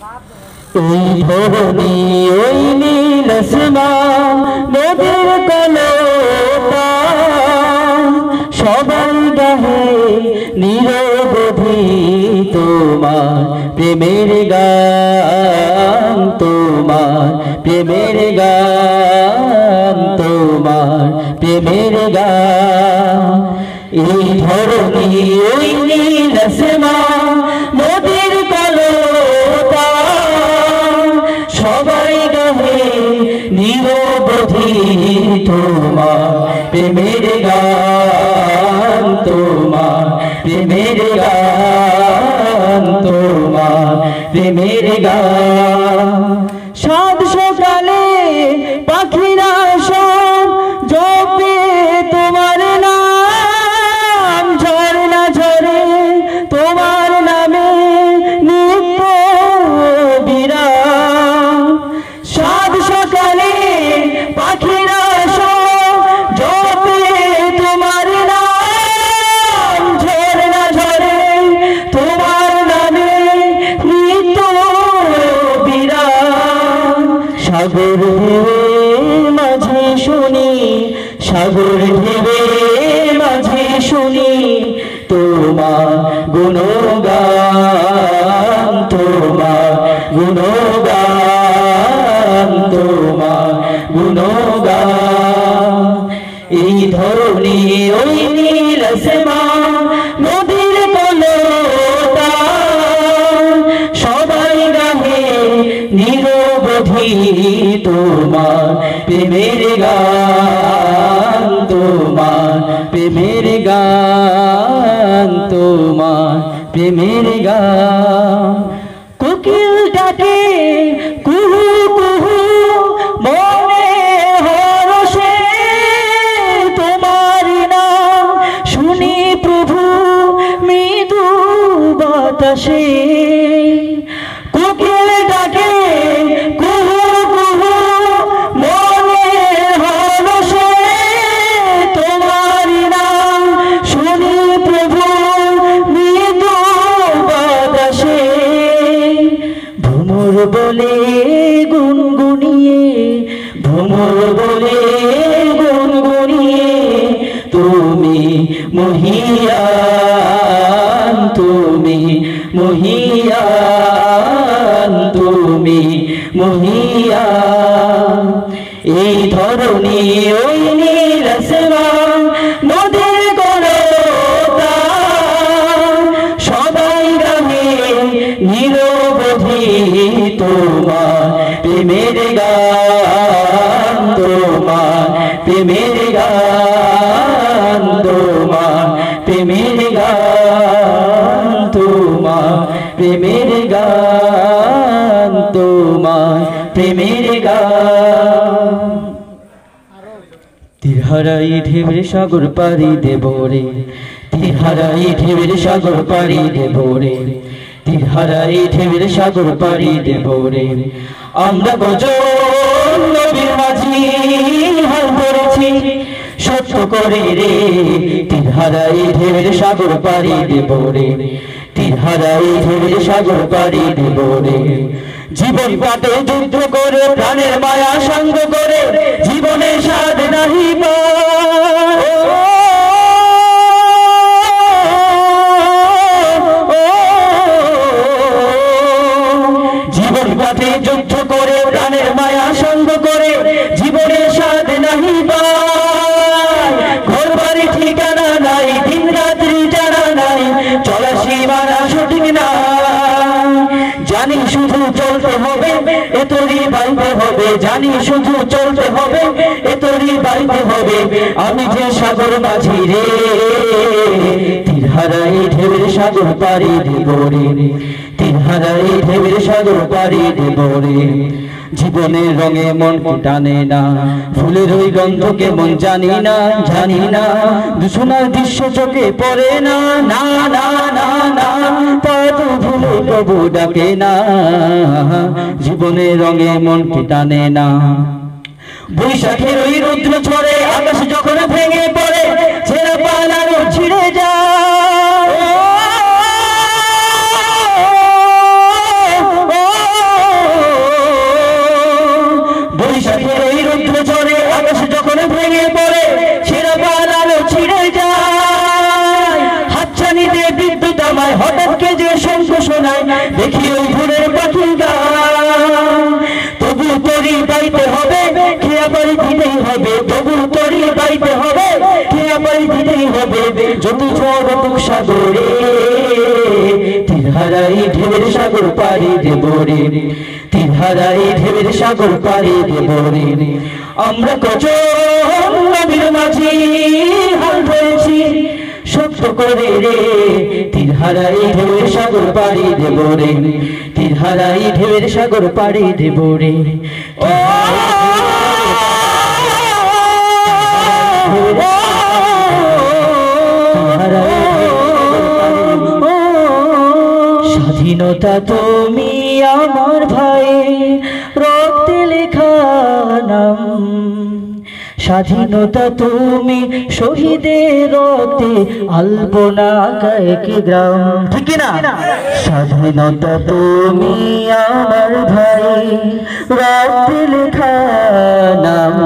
এই ধরনী ওই নীল আসমান নদীর কলতান সবাই গাহে নিরবধি তোমার প্রেমের গান, তোমার প্রেমের গান, তোমার প্রেমের গান। এই ধরনী ওই নীল আসমান নদীর কলতান সবাই গাহে নিরবধি তোমার প্রেমের গান, তোমার প্রেমের গান, তোমার প্রেমের গান। সাত সকালে পাখিরা সব জপে তোমার নাম, ঝরনা ঝরে তোমার নামে নিত্য বিরাম। সাত সকালে পাখিরা সব জপে তোমার নাম, ঝরনা ঝরে তোমার নামে নিত্য বিরাম। সাগর ঢেউয়ের মাঝে শুনি, সাগর ঢেউয়ের মাঝে শুনি তোমার গুণগান, তোমার গুণগান, তোমার গুণগান। এই ধরনী ওই নীল আসমান নদীর কলতান সবাই গাহে নিরবধি তোমার প্রেমের গান, তোমার প্রেমের গান, তোমার প্রেমের গান। কোকিল ডাকে কুহু কুহু মনে হরষে তোমার নাম শুনি প্রভু মৃদু বাতাসে। কোকিল ডাকে কুহু কুহু মনে হরষে তোমার নাম শুনি প্রভু মৃদু বাতাসে। ভ্রমর বলে গুনগুনিয়ে, ভ্রমর বলে গুনগুনিয়ে তুমি মহিয়ান, তুমি মহিয়ান, তুমি মহিয়ান। এই ধরনী ওই নীল আসমান নদীর কলতান সবাই গাহে নিরবধি তোমার প্রেমের গান, তোমার প্রেমের গান, তোমার প্রেমের গান, তোমার প্রেমের গান, তোমার প্রেমের গান। তীরহারাই ঢেউয়ের সাগর পাড়ি দেব রে, তীরহারাই ঢেউয়ের সাগর পাড়ি দেব রে, তীরহারাই ঢেউয়ের সাগর পাড়ি দেব রে। আমরা গজন নবীর মাঝি হাল ধরেছি সত্য করে রে, তীরহারাই ঢেউয়ের সাগর পাড়ি দেব রে, তীরহারাই ঢেউয়ের সাগর পাড়ি দেব রে। জীবন পাতে যুদ্ধ করে প্রাণের মায়া সঙ্গ করে জীবনে স্বাদ নাহি পায়। জীবন পাতে যুদ্ধ করে প্রাণের মায়া সঙ্গ করে জীবনে স্বাদ নাহি পায়। ঘর বাড়ি ঠিকানা নাই, দিন রাত্রি জানা নাই, চলা সীমানা সঠিক না। জানি শুধু চলতে হবে এতরি বাইতে হবে, জানি শুধু চলতে হবে এতরি বাইতে হবে। আমি যে সাগর মাঝি রে, তীরহারাই ঢেউয়ের সাগর পাড়ি দেব রে, তীরহারাই ঢেউয়ের সাগর পাড়ি দেব রে। জীবনের রঙে মন কি টানে না, ফুলের ওই গন্ধকে মন জানি না, জানি না। দূষণার দৃশ্য চোখে পড়ে না, না না না না, পথ ভুলে প্রভু ডাকে না। জীবনের রঙে মন কি টানে না। বৈশাখের ওই রৌদ্র ঝরে আকাশ যখন ভেঙে পড়ে ছেঁড়া পালানো ছিঁড়ে যায়। দেখি ওই ভোরের পাখির গান তবু তোরই গাইতে হবে খেয়া বাড়ি দিতেই হবে তবু তোরই গাইতে হবে খেয়া বাড়ি দিতেই হবে যত ঝড় উঠুক সাগরে তিরহারাই ঢেউয়ের সাগর পাড়ি দেব রে তিরহারাই ঢেউয়ের সাগর পাড়ি দেব রে আমরা কজন নবীর মাঝি হাল ধরেছি সত্য করে রে তিরহারাই ঢেউয়ের সাগর পাড়ি দেব রে তিরহারাই ঢেউয়ের সাগর পাড়ি দেব রে স্বাধীনতা তুমি আমার ভাই রক্তে লেখা নাম স্বাধীনতা তুমি শহীদের রক্তে আলপনা কয়েক গ্রাম ঠিক না স্বাধীনতা তুমি আমার ভাই রক্তে লেখা নাম